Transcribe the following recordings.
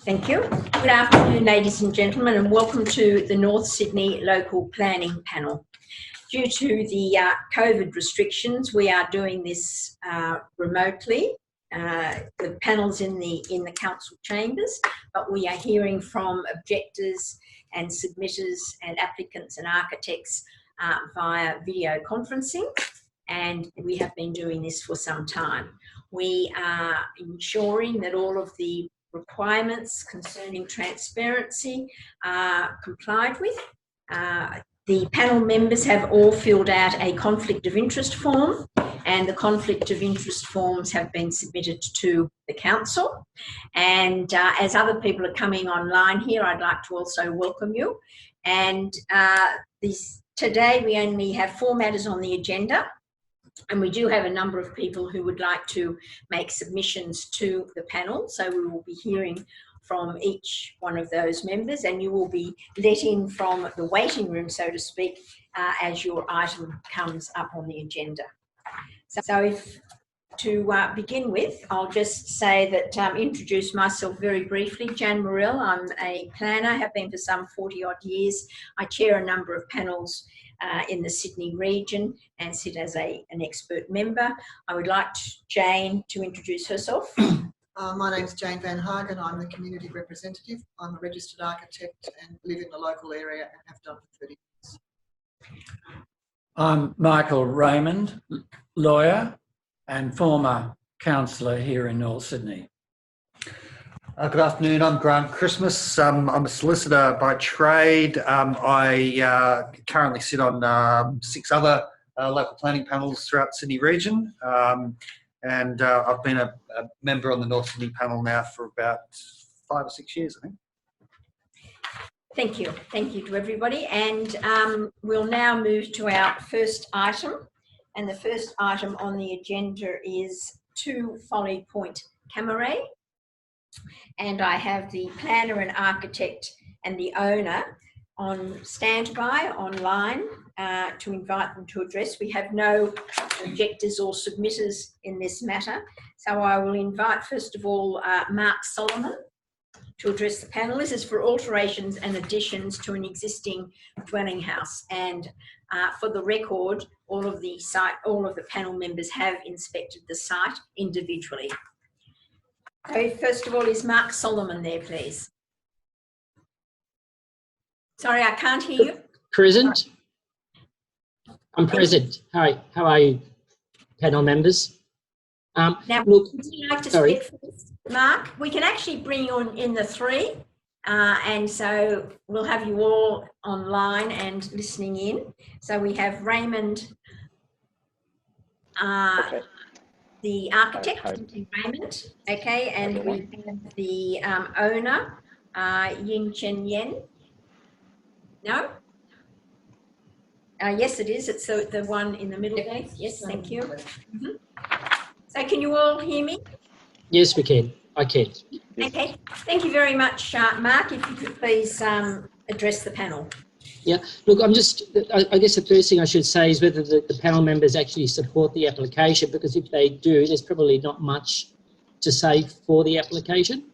Thank you. Good afternoon, ladies and gentlemen, and welcome to the North Sydney Local Planning Panel. Due to the COVID restrictions, we are doing this remotely. The panel's in the council chambers, but we are hearing from objectors and submitters and applicants and architects via video conferencing, and we have been doing this for some time. We are ensuring that all of the requirements concerning transparency are complied with. The panel members have all filled out a conflict of interest form, and the conflict of interest forms have been submitted to the council. And as other people are coming online here, I'd like to also welcome you. And today we only have 4 matters on the agenda, and we do have a number of people who would like to make submissions to the panel. So we will be hearing from each one of those members, and you will be let in from the waiting room, so to speak, as your item comes up on the agenda. So to begin with, I'll just say that introduce myself very briefly. Jan Morrell, I'm a planner, have been for some 40 odd years. I chair a number of panels in the Sydney region and sit as an expert member. I would like Jane to introduce herself. My name's Jane Van Hagen. I'm the community representative. I'm a registered architect and live in the local area and have done for 30 years. I'm Michael Raymond, lawyer and former councillor here in North Sydney. Good afternoon, I'm Grant Christmas. I'm a solicitor by trade. I currently sit on 6 other local planning panels throughout the Sydney region. And I've been a member on the North Sydney panel now for about 5 or 6 years, I think. Thank you. Thank you to everybody. And we'll now move to our first item. And the first item on the agenda is 2 Folly Point Camaret. And I have the planner and architect and the owner on standby online to invite them to address. We have no objectors or submitters in this matter. So I will invite, first of all, Mark Solomon to address the panel. This is for alterations and additions to an existing dwelling house. And for the record, all of the panel members have inspected the site individually. So first of all, is Mark Solomon there, please? Sorry, I can't hear you. Present. I'm present. Hi, how are you, panel members? Now, look, would you like to sorry. speak first, Mark? We can actually bring you on in the 3, and so we'll have you all online and listening in. So we have Raymond, Okay. the architect, Hi. Raymond, okay, and Okay. we have the owner, Yin Chen Yen. No? Yes, it is. It's the one in the middle there. Yes, thank you. So can you all hear me? Yes, we can. I can. Okay. Thank you very much, Mark. If you could please address the panel. Yeah, look, I guess the first thing I should say is whether the panel members actually support the application, because if they do, there's probably not much to say for the application.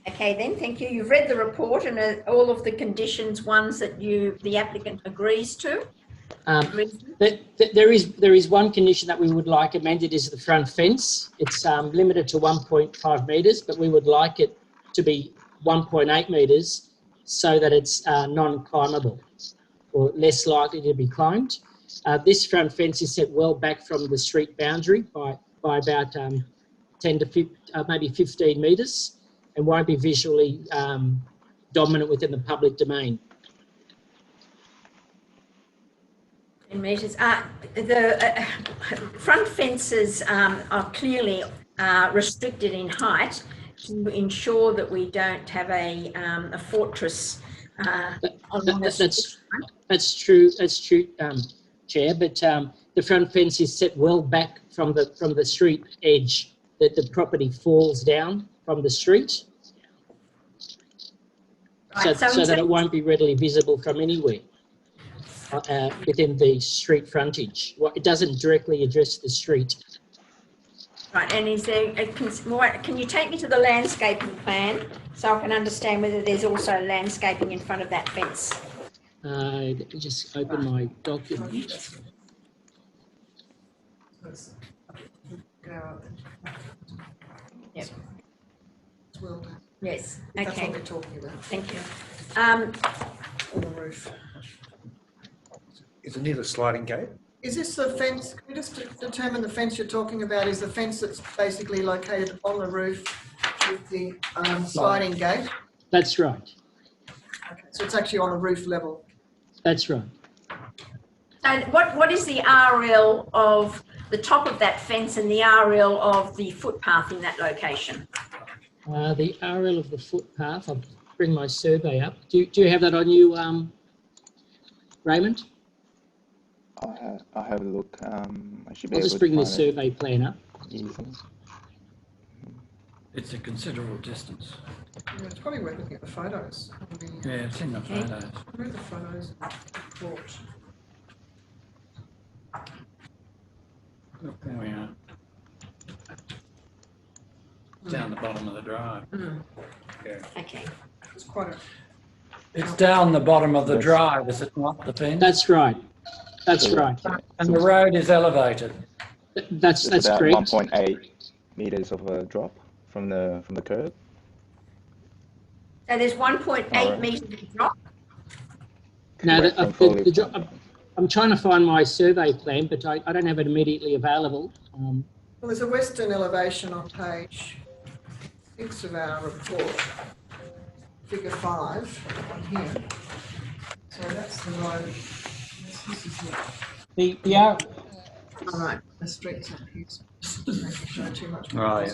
Okay then, thank you. You've read the report and all of the conditions, ones that the applicant agrees to. There is one condition that we would like amended, is the front fence. It's limited to 1.5 metres, but we would like it to be 1.8 metres so that it's non-climbable or less likely to be climbed. This front fence is set well back from the street boundary by about 10 to maybe 15 metres, and won't be visually dominant within the public domain. 10 metres. The front fences are clearly restricted in height to ensure that we don't have a fortress along the street. That's true, Chair. But the front fence is set well back from the street edge, that the property falls down from the street, Right, so that it won't be readily visible from anywhere within the street frontage. Well, it doesn't directly address the street. Right, and is there, can you take me to the landscaping plan so I can understand whether there's also landscaping in front of that fence? Let me just open my document. Go out there. Yep. It's well done. Yes, That's what okay, we're talking about, thank you. on the roof. Is it near the sliding gate? Is this the fence, can we just determine the fence you're talking about is the fence that's basically located on the roof with the sliding gate? That's right. Okay, so it's actually on a roof level. That's right. So what is the RL of the top of that fence and the RL of the footpath in that location? The RL of the footpath, I'll bring my survey up. Do you have that on you, Raymond? I'll have a look. I should be I'll able just to bring the find it survey plan up. easily. It's a considerable distance. Yeah, it's probably worth looking at the photos. Yeah, it's in the Okay. photos. Where are the photos? Report. Look, there we are. Down the bottom of the drive. Mm, Yeah. okay. It's quite a, It's down the bottom of the drive, is it not, the fence? That's right. That's right. Yeah. And So the road is elevated. That's it's about correct. 1.8 meters of a drop from the curb. So there's 1.8 Alright. metres of drop. Now, Correct, from foliage. I'm trying to find my survey plan, but I don't have it immediately available. well, there's a western elevation on page 6 of our report, figure 5 on here. So that's the road. This is The R, All right. the streets up here. So making sure too much. Right.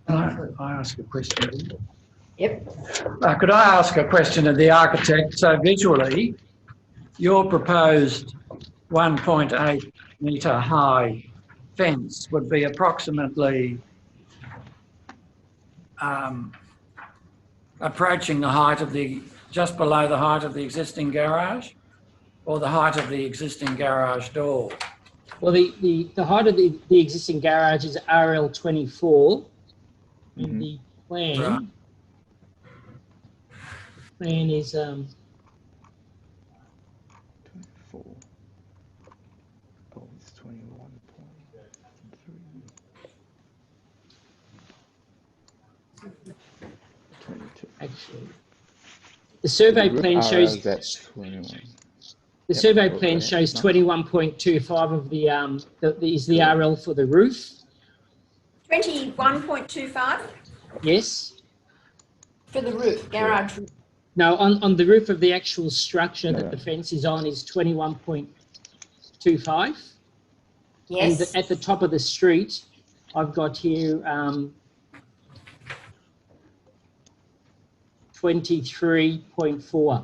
Can I ask a question? Yep. Could I ask a question of the architect? So visually, your proposed 1.8 metre high fence would be approximately approaching the height of just below the height of the existing garage, or the height of the existing garage door? well, the height of the existing garage is RL 24. And the plan, Right. plan is 24. Oh, it's 21.3. 22. actually the survey Roof plan RL shows is at 21. the Yep, survey go plan ahead. shows No. 21.25 of the RL for the roof. 21.25 Yes. for the roof, garage roof. No, on the roof of the actual structure No, that no. the fence is on is 21.25. Yes. And at the top of the street, I've got here 23.4.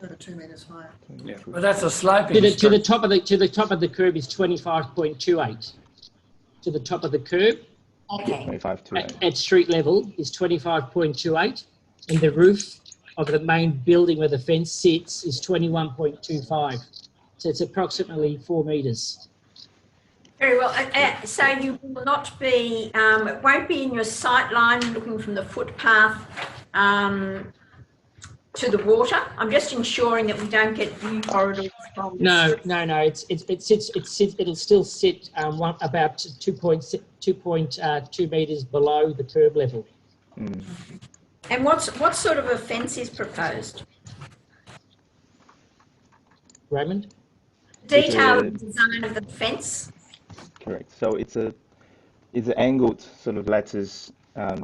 So 2 metres higher. Yeah. But that's a sloping To the structure. top of the curb is 25.28. To the top of the curb Okay. 25 to 8. at street level is 25.28, and the roof of the main building where the fence sits is 21.25. So it's approximately 4 metres. Very well. So you will not be, it won't be in your sight line looking from the footpath to the water. I'm just ensuring that we don't get view corridors from the No, street. no, no. It'll still sit about 2.2 metres below the curb level. And what sort of a fence is proposed? Raymond? Detailed design of the fence. Correct. So it's an angled sort of lattice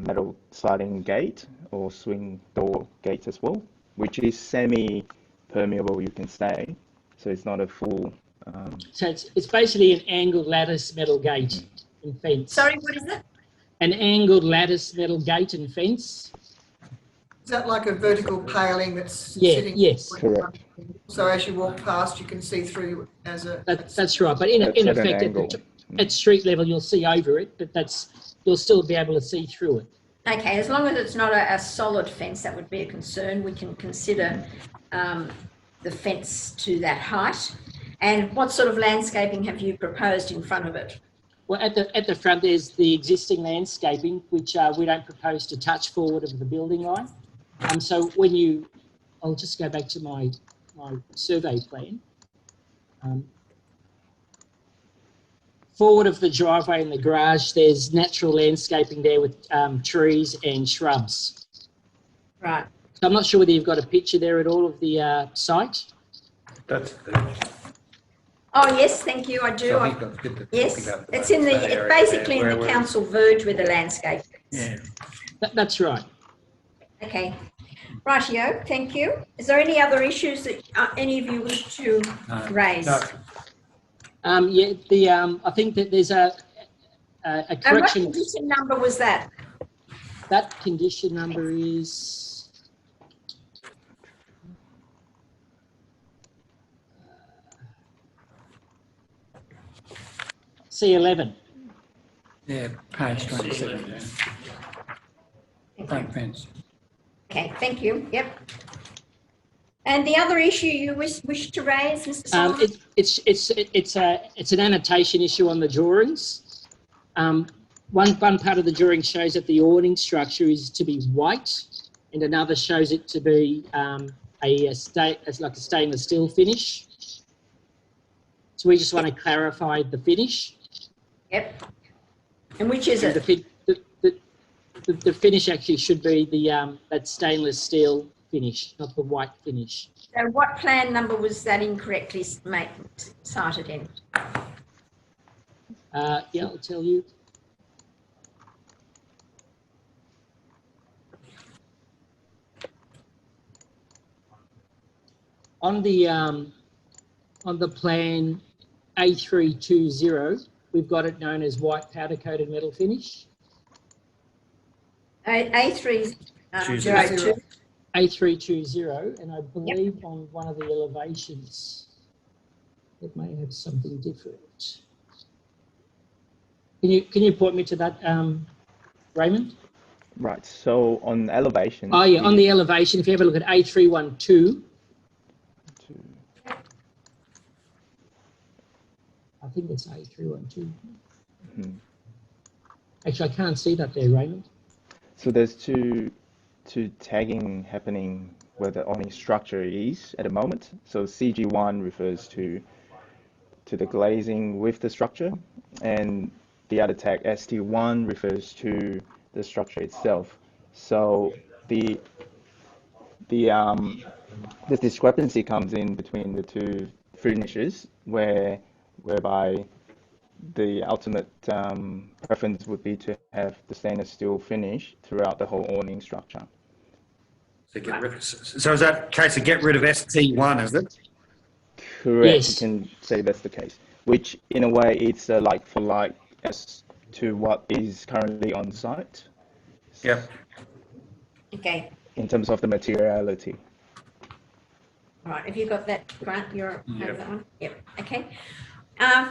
metal sliding gate or swing door gate as well, which is semi-permeable, you can say. So it's not a full. So it's basically an angled lattice metal gate and fence. Sorry, what is it? An angled lattice metal gate and fence. Is that like a vertical paling that's Yeah, sitting? yes. Correct. So as you walk past, you can see through as a. That's right. But in That's at an effect, angle. at street level, you'll see over it, but you'll still be able to see through it. Okay, as long as it's not a solid fence, that would be a concern. We can consider the fence to that height. And what sort of landscaping have you proposed in front of it? Well, at the front, there's the existing landscaping, which we don't propose to touch forward of the building line. So when you, I'll just go back to my survey plan. Forward of the driveway and the garage, there's natural landscaping there with trees and shrubs. Right. So I'm not sure whether you've got a picture there at all of the site. That's Oh, yes, thank you, I do. so I think that's good to Yes, think about it's that in the, area it's basically there, in the where- council verge where the landscape is. Yeah. That's right. Okay, rightio, thank you. Is there any other issues that any of you wish to raise? No. Yeah, I think that there's a And what correction. condition number was that? That condition number is C11. Yeah, page 27. Front fence. Okay, thank you, yep. And the other issue you wish to raise, Mr. Solomon? It's an annotation issue on the drawings. One part of the drawing shows that the awning structure is to be white, and another shows it to be as like a stainless steel finish. So we just want to clarify the finish. Yep. And which is it? The finish actually should be that stainless steel finish, not the white finish. So what plan number was that incorrectly cited in? Yeah, I'll tell you. On the plan A320, we've got it known as white powder coated metal finish. A302. A320, and I believe on one of the elevations it may have something different. Can you point me to that, Raymond? Right. So on elevation. Oh yeah, on the elevation, if you have a look at A312, I think it's A312. Actually, I can't see that there, Raymond. So there's two tagging happening where the awning structure is at the moment. So CG1 refers to the glazing with the structure, and the other tag ST1 refers to the structure itself. So the discrepancy comes in between the two finishes, whereby the ultimate preference would be to have the stainless steel finish throughout the whole awning structure. So is that case of get rid of ST1, is it? Correct. Yes. You can say that's the case. Which, in a way, it's a like for like as to what is currently on site. Yep. Okay, In terms of the materiality. all right, have you got that, Grant? You're over that one? Yep, okay.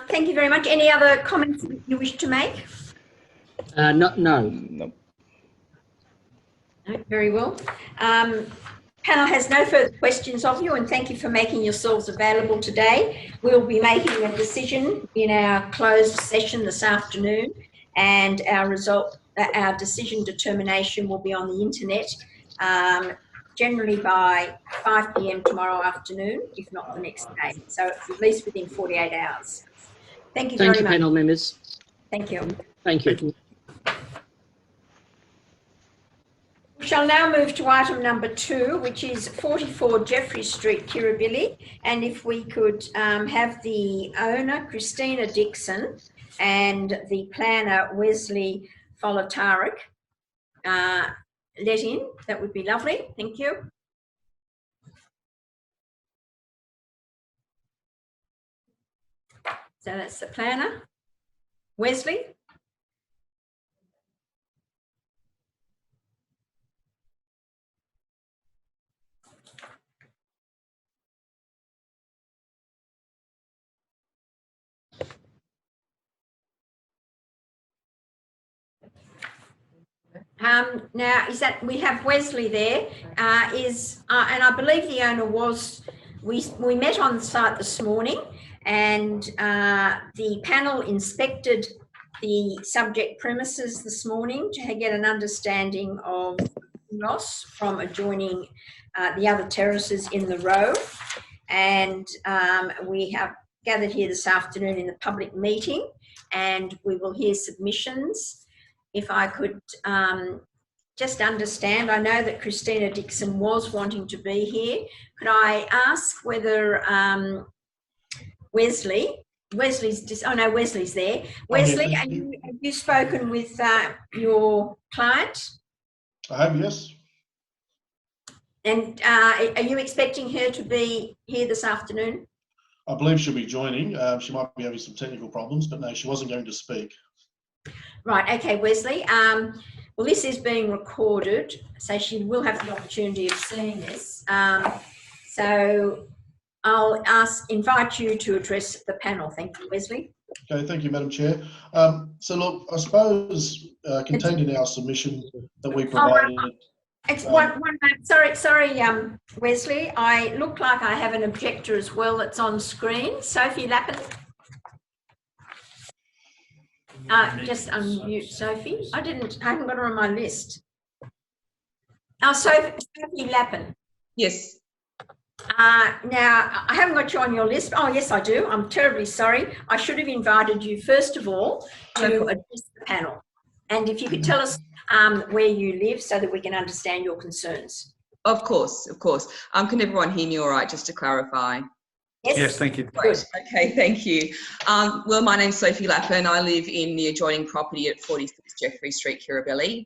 Thank you very much. Any other comments you wish to make? No. No. No, very well. Panel has no further questions of you, and thank you for making yourselves available today. We'll be making a decision in our closed session this afternoon, and our decision determination will be on the internet, generally by 5 p.m. tomorrow afternoon, if not the next day. So it's at least within 48 hours. Thank you very much. Thank you, panel members. Thank you. Thank you. We shall now move to item number 2, which is 44 Jeffrey Street, Kirribilli. And if we could have the owner, Christina Dixon, and the planner, Wesley Folatarik, let in, that would be lovely. Thank you. So that's the planner. Wesley? Now, is that we have Wesley there? And I believe the owner was. We met on site this morning, And the panel inspected the subject premises this morning to get an understanding of loss from adjoining the other terraces in the row. And we have gathered here this afternoon in the public meeting, and we will hear submissions. If I could just understand, I know that Christina Dixon was wanting to be here. Could I ask whether Wesley's there. Wesley, have you spoken with your client? I have, yes. And are you expecting her to be here this afternoon? I believe she'll be joining. She might be having some technical problems, but no, she wasn't going to speak. Right, okay, Wesley. Well, this is being recorded, so she will have the opportunity of seeing this. So I'll invite you to address the panel. Thank you, Wesley. Okay, thank you, Madam Chair. So look, I suppose contained in our submission that we provided. One moment. Sorry, Wesley. I look like I have an objector as well that's on screen. Sophie Lappin. Just unmute Sophie. I haven't got her on my list. Oh, Sophie Lappin. Yes. Now, I haven't got you on your list. Oh, yes, I do. I'm terribly sorry. I should have invited you, first of all, to address the panel. And if you could tell us where you live so that we can understand your concerns. Of course, of course. Can everyone hear me all right, just to clarify? Yes, thank you. Great. Okay, thank you. Well, my name's Sophie Lappin. I live in the adjoining property at 46 Jeffrey Street, Kirribilli.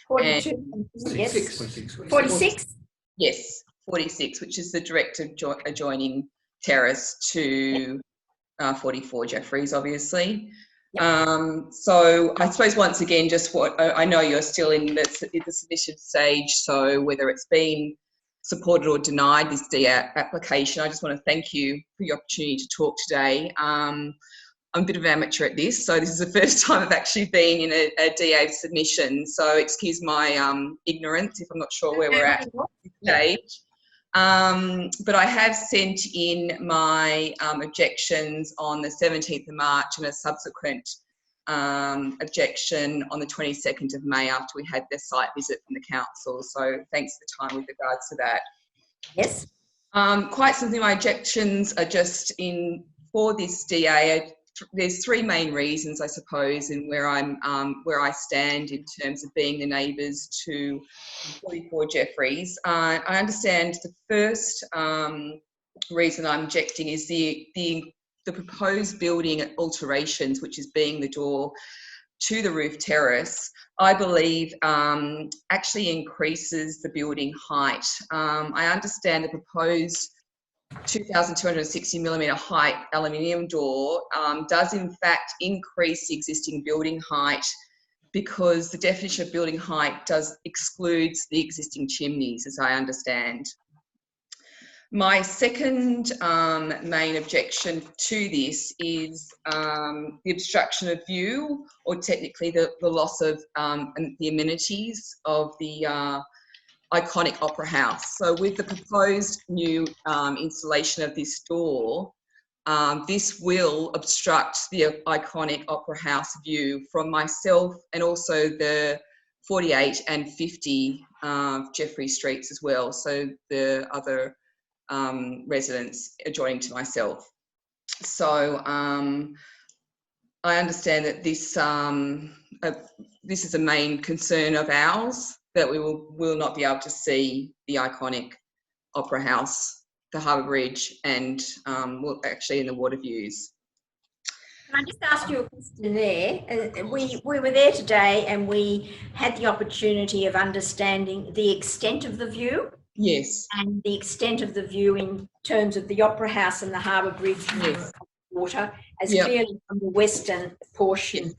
42, yes. 46? Yes, 46, which is the direct adjoining terrace to 44 Jeffreys, obviously. So I suppose once again, just what I know you're still in the submission stage, so whether it's been supported or denied this DA application, I just want to thank you for the opportunity to talk today. I'm a bit of an amateur at this, so this is the first time I've actually been in a DA submission, so excuse my ignorance if I'm not sure where we're at this stage. But I have sent in my objections on the 17th of March and a subsequent objection on the 22nd of May after we had the site visit from the council. So thanks for the time with regards to that. Yes. Quite simply, my objections are just for this DA. There's three main reasons, I suppose, in where I stand in terms of being the neighbours to 44 Jeffreys. I understand the first reason I'm objecting is the proposed building alterations, which is being the door to the roof terrace, I believe actually increases the building height. I understand the proposed 2,260 millimetre height aluminium door does in fact increase the existing building height because the definition of building height excludes the existing chimneys, as I understand. My second main objection to this is the obstruction of view, or technically the loss of the amenities of the iconic Opera House. So with the proposed new installation of this door, this will obstruct the iconic Opera House view from myself and also the 48 and 50 Jeffrey Streets as well, so the other residents adjoining to myself. So I understand that this is a main concern of ours, that we will not be able to see the iconic Opera House, the Harbour Bridge, and actually in the water views. Can I just ask you a question there? We were there today and we had the opportunity of understanding the extent of the view. Yes. And the extent of the view in terms of the Opera House and the Harbour Bridge yes. water, as clearly from the western portion.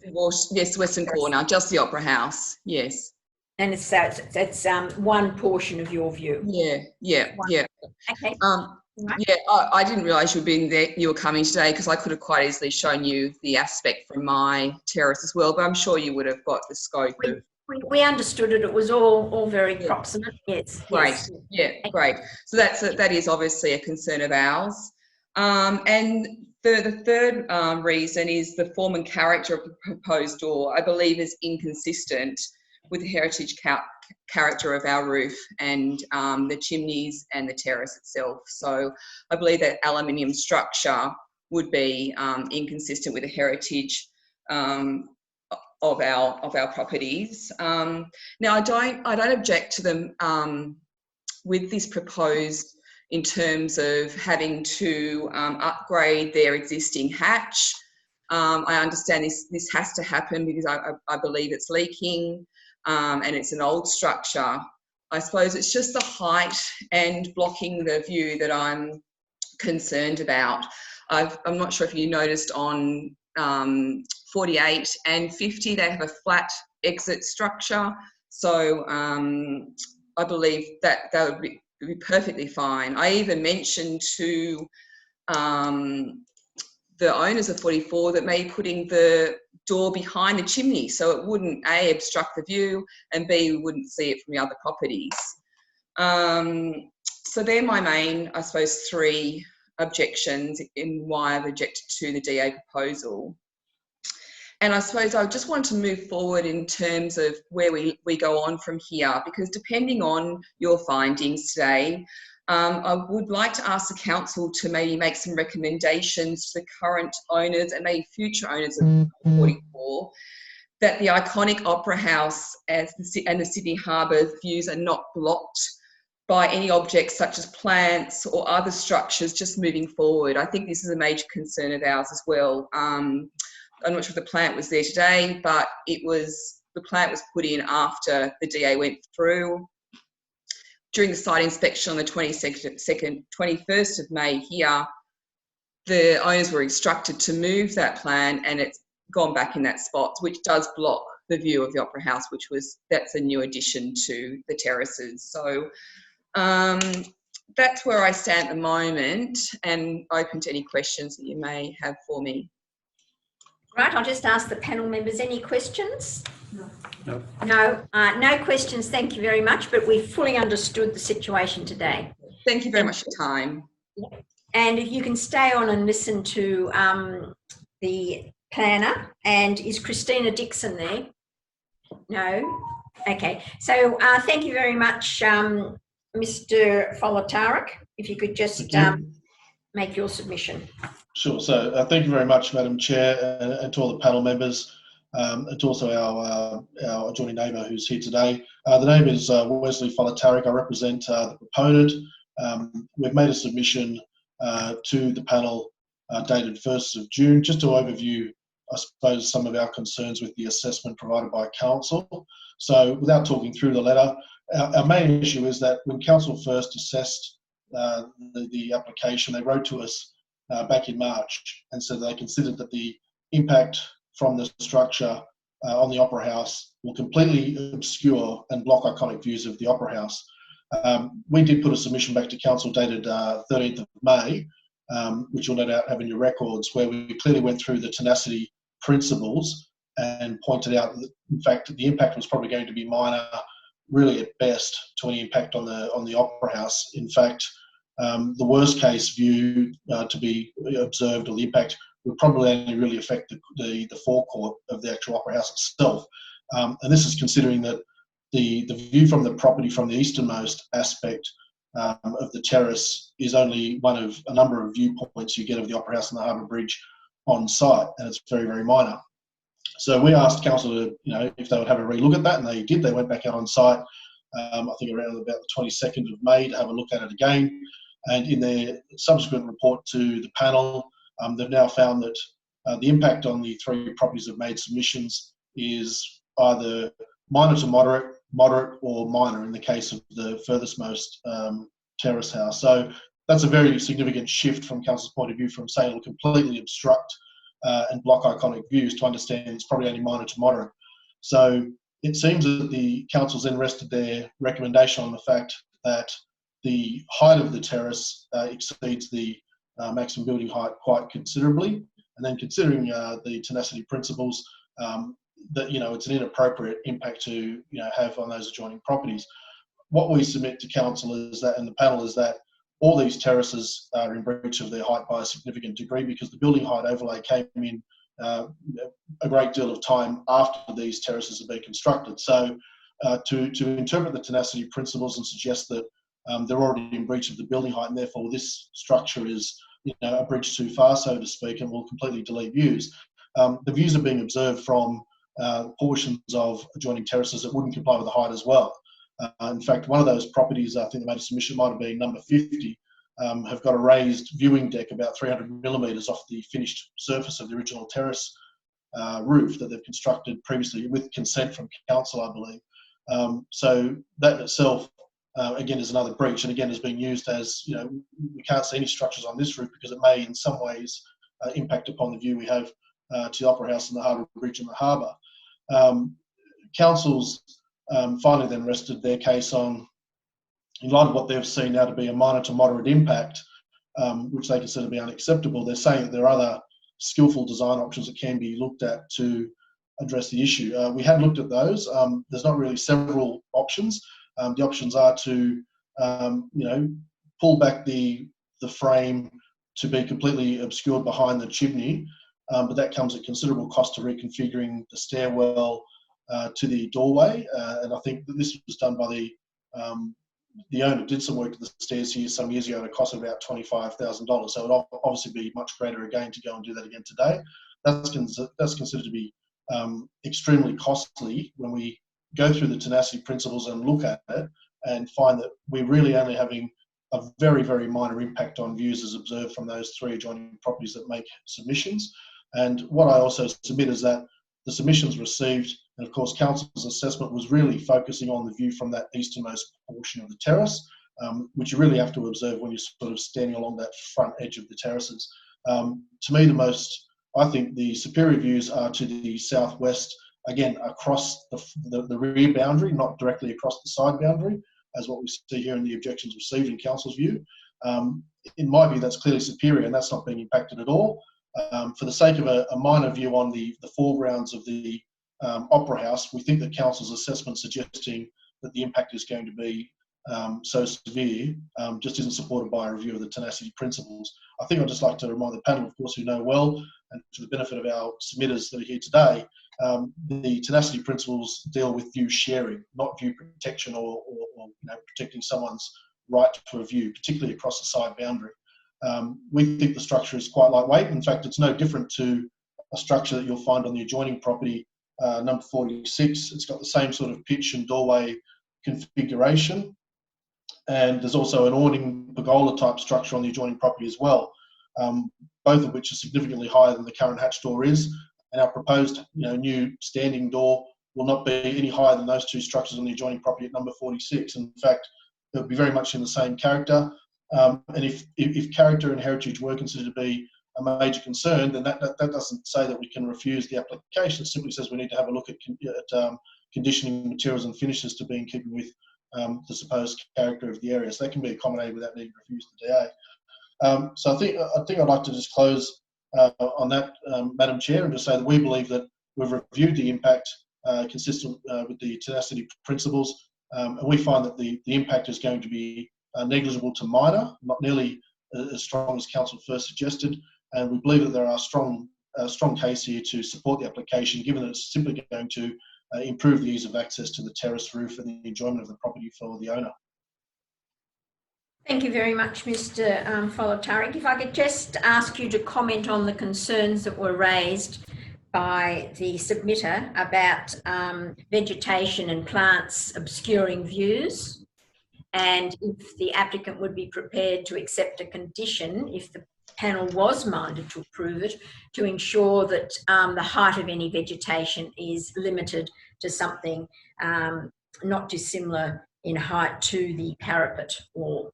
Yes, western corner, just the Opera House, yes. And it's one portion of your view. Yeah. Okay. Yeah, I didn't realise you were coming today, because I could have quite easily shown you the aspect from my terrace as well, but I'm sure you would have got the scope of. We understood it. It was all very proximate. Yes. Great. Yes. Yeah, great. So that is obviously a concern of ours. And the third reason is the form and character of the proposed door, I believe, is inconsistent with the heritage character of our roof and the chimneys and the terrace itself. So I believe that aluminium structure would be inconsistent with the heritage of our properties. Now I don't object to them with this proposed in terms of having to upgrade their existing hatch. I understand this has to happen because I believe it's leaking and it's an old structure. I suppose it's just the height and blocking the view that I'm concerned about. I'm not sure if you noticed on 48 and 50, they have a flat exit structure. So I believe that would be perfectly fine. I even mentioned to the owners of 44 that maybe putting the door behind the chimney so it wouldn't A, obstruct the view, and B, we wouldn't see it from the other properties. So they're my main, I suppose, three objections in why I've objected to the DA proposal. And I suppose I just want to move forward in terms of where we go on from here, because depending on your findings today, I would like to ask the council to maybe make some recommendations to the current owners and maybe future owners of 44 that the iconic Opera House and the Sydney Harbour views are not blocked by any objects such as plants or other structures just moving forward. I think this is a major concern of ours as well. I'm not sure if the plant was there today, but the plant was put in after the DA went through. During the site inspection on the 21st of May here, the owners were instructed to move that plant and it's gone back in that spot, which does block the view of the Opera House, that's a new addition to the terraces. So that's where I stand at the moment, and open to any questions that you may have for me. Right, I'll just ask the panel members, any questions? No. No questions, thank you very much, but we've fully understood the situation today. Thank you very much for your time. And if you can stay on and listen to the planner. And is Christina Dixon there? No? Okay, so thank you very much, Mr. Folatarik. If you could just make your submission. Sure. So thank you very much, Madam Chair, and to all the panel members, and to also our adjoining neighbour who's here today. The name is Wesley Folatarik. I represent the proponent. We've made a submission to the panel dated 1st of June, just to overview, I suppose, some of our concerns with the assessment provided by council. So without talking through the letter, our main issue is that when council first assessed the application, they wrote to us back in March and said they considered that the impact from the structure on the Opera House will completely obscure and block iconic views of the Opera House. We did put a submission back to council dated 13th of May, which you'll no doubt have in your records, where we clearly went through the tenacity principles and pointed out that, in fact, the impact was probably going to be minor, really at best, to any impact on the Opera House. In fact, the worst case view to be observed, or the impact, would probably only really affect the forecourt of the actual Opera House itself. And this is considering that the view from the property from the easternmost aspect of the terrace is only one of a number of viewpoints you get of the Opera House and the Harbour Bridge on site, and it's very, very minor. So we asked council to, if they would have a relook at that, and they did. They went back out on site, I think around about the 22nd of May, to have a look at it again. And in their subsequent report to the panel, they've now found that the impact on the three properties that made submissions is either minor to moderate or minor in the case of the furthest most terrace house. So that's a very significant shift from council's point of view, from saying it'll completely obstruct and block iconic views, to understand it's probably only minor to moderate. So it seems that the council's then rested their recommendation on the fact that the height of the terrace exceeds the maximum building height quite considerably, and then considering the tenacity principles, that it's an inappropriate impact to have on those adjoining properties. What we submit to council is that, and the panel, is that all these terraces are in breach of their height by a significant degree because the building height overlay came in a great deal of time after these terraces have been constructed. So to interpret the tenacity principles and suggest that they're already in breach of the building height and therefore this structure is a bridge too far, so to speak, and will completely delete views. The views are being observed from portions of adjoining terraces that wouldn't comply with the height as well. In fact, one of those properties, I think they made a submission, might have been number 50, have got a raised viewing deck about 300 millimetres off the finished surface of the original terrace roof that they've constructed previously with consent from council, I believe. So that in itself, again, is another breach, and again, has been used as, we can't see any structures on this roof because it may in some ways impact upon the view we have to the Opera House and the Harbour Bridge and the harbour. Councils finally then rested their case on, in light of what they've seen now to be a minor to moderate impact, which they consider to be unacceptable. They're saying that there are other skillful design options that can be looked at to address the issue. We have looked at those. There's not really several options. The options are to, pull back the frame to be completely obscured behind the chimney, but that comes at considerable cost to reconfiguring the stairwell to the doorway. And I think that this was done by the owner did some work to the stairs here some years ago at a cost of about $25,000. So it would obviously be much greater again to go and do that again today. That's considered to be extremely costly when we go through the tenacity principles and look at it and find that we're really only having a very, very minor impact on views as observed from those 3 adjoining properties that make submissions. And what I also submit is that the submissions received, and of course council's assessment, was really focusing on the view from that easternmost portion of the terrace, which you really have to observe when you're sort of standing along that front edge of the terraces. To me, I think the superior views are to the southwest, again, across the rear boundary, not directly across the side boundary, as what we see here in the objections received in council's view. In my view, that's clearly superior, and that's not being impacted at all. For the sake of a minor view on the foregrounds of the Opera House, we think that council's assessment suggesting that the impact is going to be so severe just isn't supported by a review of the tenacity principles. I think I'd just like to remind the panel, of course, who know well, and for the benefit of our submitters that are here today, the tenacity principles deal with view sharing, not view protection or protecting someone's right to a view, particularly across the side boundary. We think the structure is quite lightweight. In fact, it's no different to a structure that you'll find on the adjoining property, number 46. It's got the same sort of pitch and doorway configuration. And there's also an awning pergola type structure on the adjoining property as well, both of which are significantly higher than the current hatch door is. And our proposed new standing door will not be any higher than those 2 structures on the adjoining property at number 46. In fact, it will be very much in the same character. And if character and heritage were considered to be a major concern, then that doesn't say that we can refuse the application. It simply says we need to have a look at conditioning materials and finishes to be in keeping with the supposed character of the area. So that can be accommodated without needing to refuse the DA. So I think I'd like to just close on that, Madam Chair, and just say that we believe that we've reviewed the impact consistent with the tenacity principles, and we find that the impact is going to be negligible to minor, not nearly as strong as council first suggested, and we believe that there are a strong case here to support the application, given that it's simply going to improve the ease of access to the terrace roof and the enjoyment of the property for the owner. Thank you very much, Mr. Folatarik. If I could just ask you to comment on the concerns that were raised by the submitter about vegetation and plants obscuring views, and if the applicant would be prepared to accept a condition, if the panel was minded to approve it, to ensure that the height of any vegetation is limited to something not dissimilar in height to the parapet wall.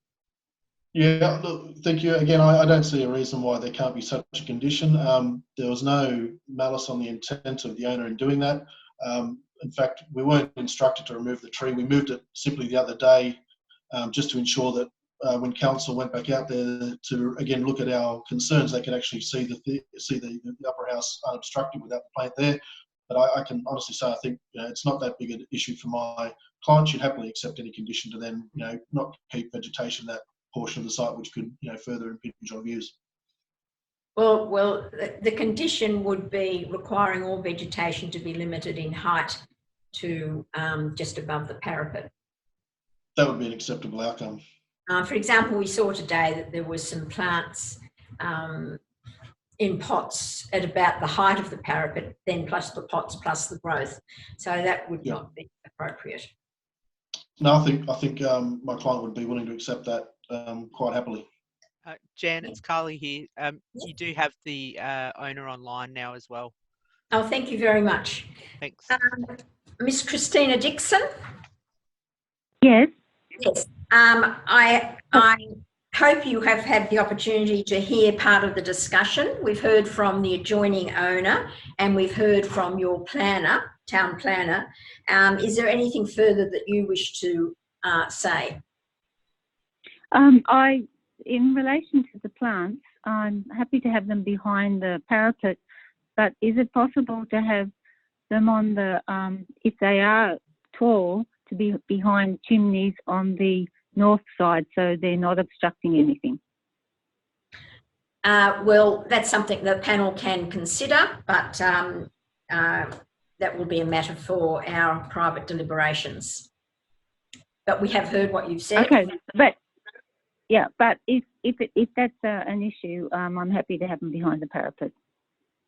Yeah, look, thank you. Again, I don't see a reason why there can't be such a condition. There was no malice on the intent of the owner in doing that. In fact, we weren't instructed to remove the tree. We moved it simply the other day just to ensure that when council went back out there to again look at our concerns, they could actually see the upper house unobstructed without the plant there. But I can honestly say I think it's not that big an issue for my client. Should happily accept any condition to then not keep vegetation that portion of the site which could, further impinge on views. Well, the condition would be requiring all vegetation to be limited in height to just above the parapet. That would be an acceptable outcome. For example, we saw today that there were some plants in pots at about the height of the parapet, then plus the pots plus the growth. So that would not be appropriate. No, I think my client would be willing to accept that quite happily. Jan, it's Carly here. You do have the owner online now as well. Oh, thank you very much. Thanks. Miss Christina Dixon? Yes. Yes. I hope you have had the opportunity to hear part of the discussion. We've heard from the adjoining owner and we've heard from your planner, town planner. Is there anything further that you wish to say? In relation to the plants, I'm happy to have them behind the parapet, but is it possible to have them on the, if they are tall, to be behind chimneys on the north side so they're not obstructing anything? Well, that's something the panel can consider, but that will be a matter for our private deliberations. But we have heard what you've said. Okay, but if that's an issue, I'm happy to have them behind the parapet.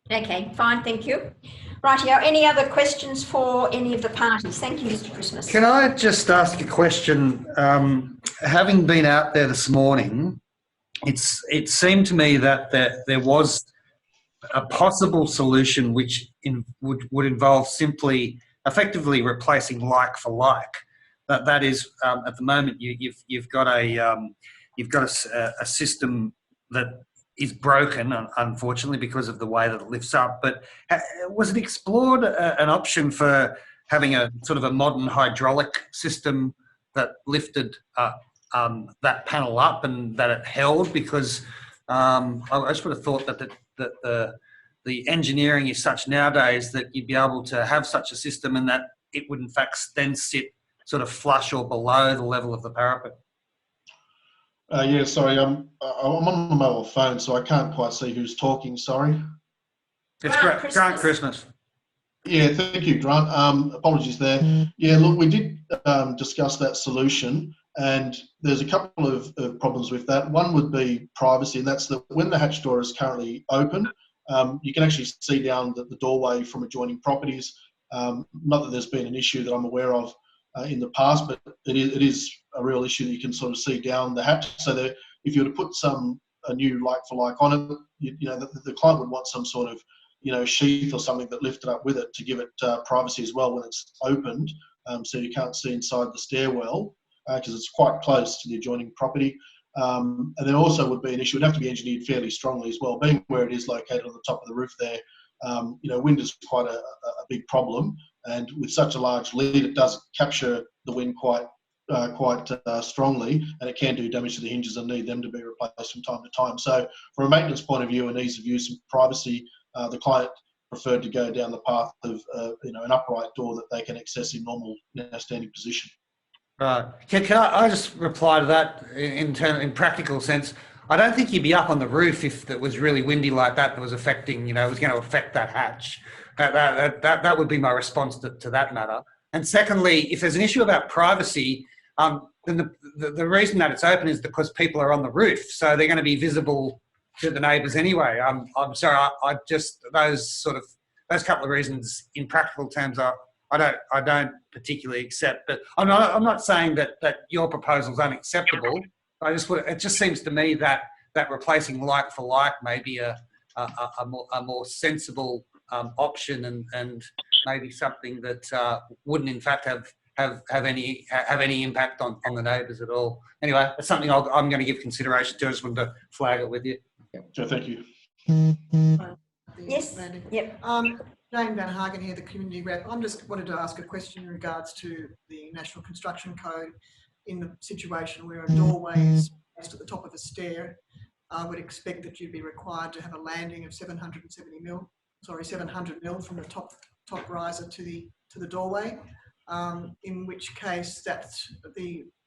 Okay, fine, thank you. Rightio, any other questions for any of the parties? Thank you, Mr. Christmas. Can I just ask a question? Having been out there this morning, it seemed to me that there was a possible solution which would involve simply effectively replacing like for like. That is, at the moment you've got a system that is broken, unfortunately, because of the way that it lifts up. But was it explored an option for having a sort of a modern hydraulic system that lifted that panel up and that it held? Because I just would have thought that the engineering is such nowadays that you'd be able to have such a system and that it would in fact then sit sort of flush or below the level of the parapet. Yeah, sorry, I'm on the mobile phone, so I can't quite see who's talking, sorry. It's Grant Christmas. Yeah, thank you, Grant. Apologies there. Yeah, look, we did discuss that solution, and there's a couple of problems with that. One would be privacy, and that's that when the hatch door is currently open, you can actually see down the doorway from adjoining properties. Not that there's been an issue that I'm aware of in the past, but it is a real issue that you can sort of see down the hatch. So that if you were to put a new like for like on it, the client would want some sort of sheath or something that lifted up with it to give it privacy as well when it's opened, so you can't see inside the stairwell because it's quite close to the adjoining property. And there also would be an issue, it would have to be engineered fairly strongly as well, being where it is located on the top of the roof there. Wind is quite a big problem, and with such a large lead, it does capture the wind quite strongly, and it can do damage to the hinges and need them to be replaced from time to time. So from a maintenance point of view and ease of use and privacy, the client preferred to go down the path of an upright door that they can access in normal standing position. Right. Can I just reply to that in practical sense? I don't think you'd be up on the roof if it was really windy like that was affecting, it was going to affect that hatch. That would be my response to that matter. And secondly, if there's an issue about privacy, then the reason that it's open is because people are on the roof, so they're going to be visible to the neighbours anyway. I'm sorry, I just those couple of reasons in practical terms I don't particularly accept. But I'm not saying that your proposal is unacceptable. It just seems to me that replacing like for like may be a more sensible option and maybe something that wouldn't in fact have any impact on the neighbours at all. Anyway, that's something I'm going to give consideration to. I just wanted to flag it with you. So thank you. Yes. Yep. Jane Van Hagen here, the community rep. I'm just wanted to ask a question in regards to the National Construction Code in the situation where a doorway is placed at the top of a stair. I would expect that you'd be required to have a landing of 700 mil from the top riser to the doorway. In which case, that's the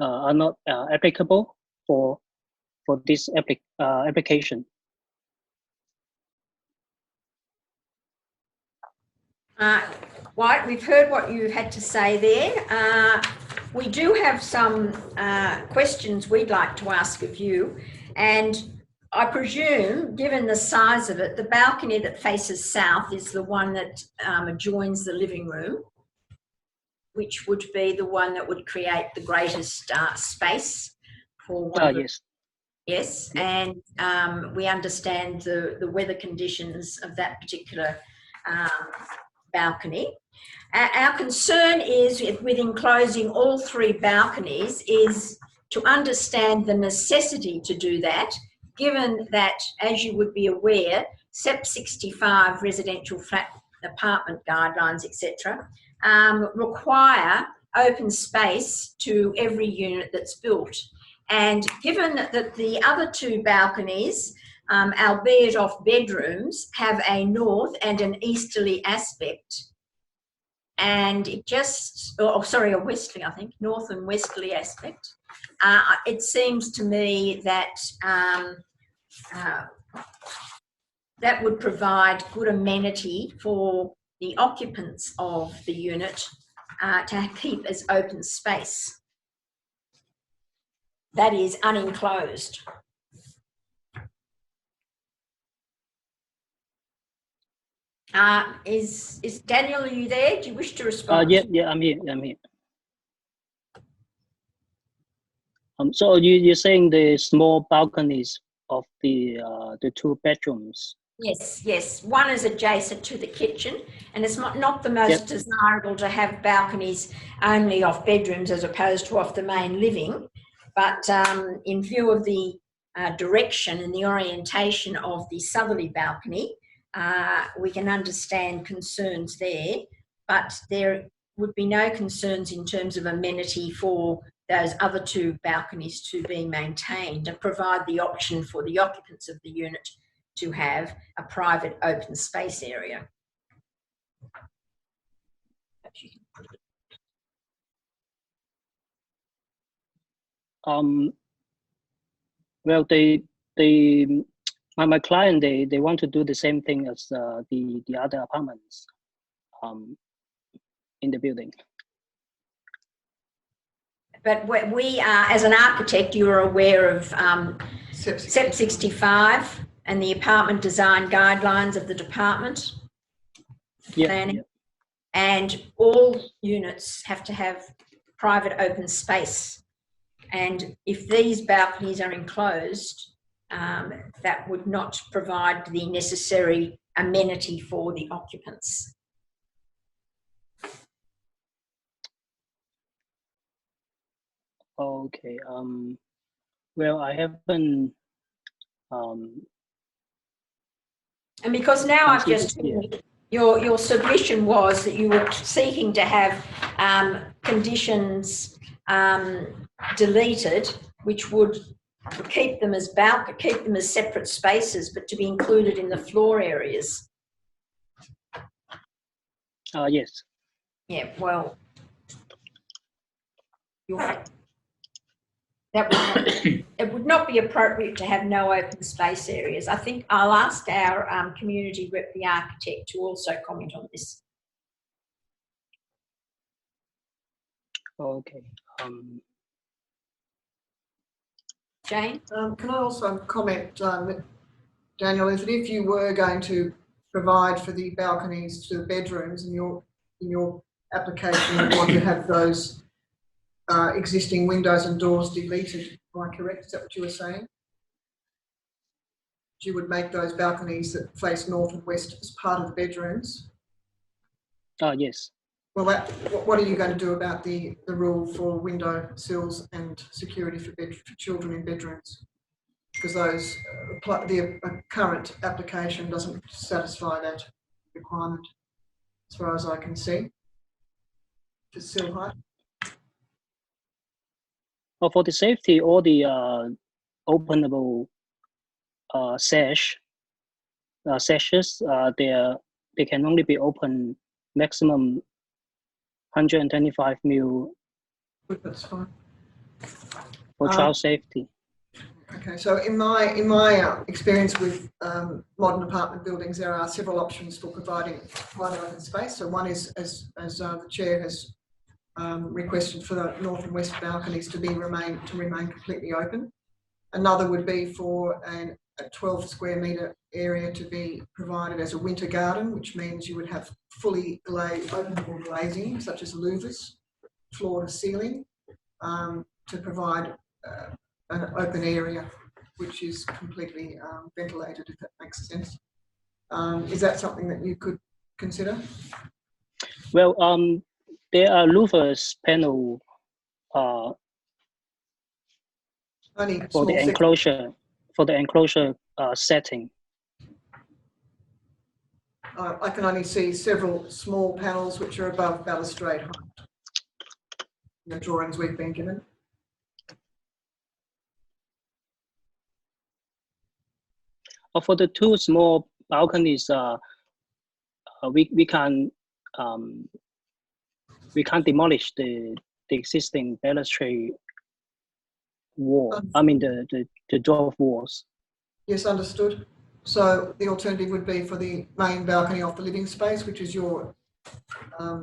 are not applicable for this application. White, we've heard what you had to say there. We do have some questions we'd like to ask of you, and I presume, given the size of it, the balcony that faces south is the one that adjoins the living room, which would be the one that would create the greatest space for one. Yes. Yes, and we understand the weather conditions of that particular balcony. Our concern is with enclosing all three balconies is to understand the necessity to do that, given that, as you would be aware, SEP 65 residential flat apartment guidelines, etc., require open space to every unit that's built. And given that the other two balconies, albeit off bedrooms, have a north and an easterly aspect, and it just, a westerly, I think, north and westerly aspect, it seems to me that that would provide good amenity for the occupants of the unit to keep as open space. That is unenclosed. Is Daniel, are you there? Do you wish to respond? Yeah, I'm here. So you're saying the small balconies of the two bedrooms? Yes. One is adjacent to the kitchen, and it's not the most desirable to have balconies only off bedrooms as opposed to off the main living. But in view of the direction and the orientation of the southerly balcony, we can understand concerns there, but there would be no concerns in terms of amenity for those other two balconies to be maintained and provide the option for the occupants of the unit to have a private open space area. Well, my client, they want to do the same thing as the other apartments in the building. But we are, as an architect, you are aware of SEP 65 and the apartment design guidelines of the department planning. And all units have to have private open space. And if these balconies are enclosed, that would not provide the necessary amenity for the occupants. Okay. Well, I haven't. And because now I've just your submission was that you were seeking to have conditions deleted, which would keep them as separate spaces, but to be included in the floor areas. Yes. Yeah. Well, it would not be appropriate to have no open space areas. I think I'll ask our community rep, the architect, to also comment on this. Okay. Jane? Can I also comment, Daniel, is that if you were going to provide for the balconies to the bedrooms in your application, you want to have those existing windows and doors deleted, am I correct? Is that what you were saying? You would make those balconies that face north and west as part of the bedrooms? Yes. Well, what are you going to do about the rule for window sills and security for children in bedrooms? Because the current application doesn't satisfy that requirement, as far as I can see, for sill height. Well, for the safety, all the openable sashes, they can only be open maximum 125 mil. That's fine. for child safety. Okay, so in my experience with modern apartment buildings, there are several options for providing open space. So one is, as the chair has requested, for the north and west balconies to remain completely open. Another would be for a 12 square metre area to be provided as a winter garden, which means you would have fully openable glazing, such as louvers, floor to ceiling, to provide an open area which is completely ventilated, if that makes sense. Is that something that you could consider? Well, there are louvers panel Only for the enclosure setting. I can only see several small panels which are above balustrade height in the drawings we've been given. For the two small balconies, we can demolish the existing balustrade wall. I mean the dwarf walls. Yes, understood. So the alternative would be for the main balcony off the living space, which is your,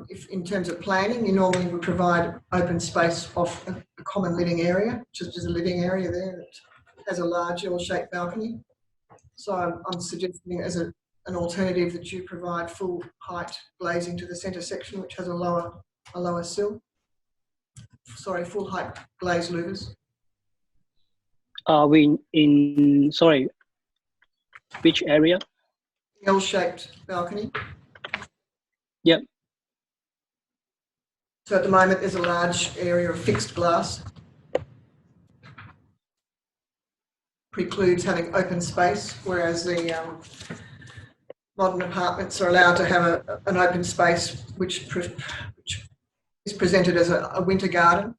if in terms of planning, you normally would provide open space off a common living area, just as a living area there that has a large L-shaped balcony. So I'm suggesting as an alternative that you provide full height glazing to the centre section, which has a lower sill. Sorry, full height glazed louvers. Sorry, which area? L-shaped balcony. Yep. So at the moment there's a large area of fixed glass. Precludes having open space, whereas the modern apartments are allowed to have an open space which is presented as a winter garden.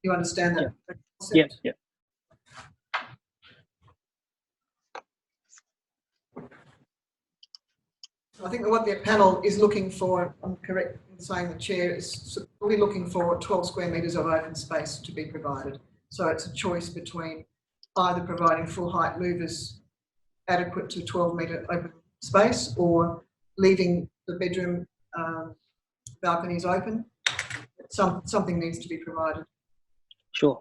You understand that? Yeah. Yeah. I think what the panel is looking for, I'm correct in saying the chair, is we're looking for 12 square metres of open space to be provided. So it's a choice between either providing full height louvers adequate to 12-metre open space or leaving the bedroom balconies open. Something needs to be provided. Sure.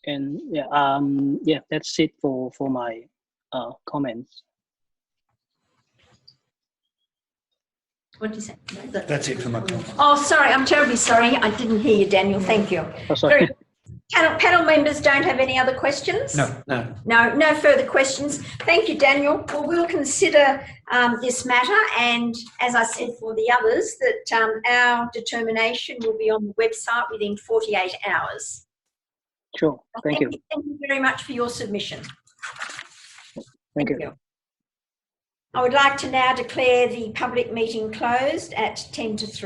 And that's it for my comments. What did you say? That's it for my comments. Oh, sorry, I'm terribly sorry. I didn't hear you, Daniel. Thank you. Oh, sorry. Panel members don't have any other questions? No further questions. Thank you, Daniel. Well, we'll consider this matter, and as I said for the others, that our determination will be on the website within 48 hours. Sure. Thank you. Thank you very much for your submission. Thank you. I would like to now declare the public meeting closed at 10 to 3.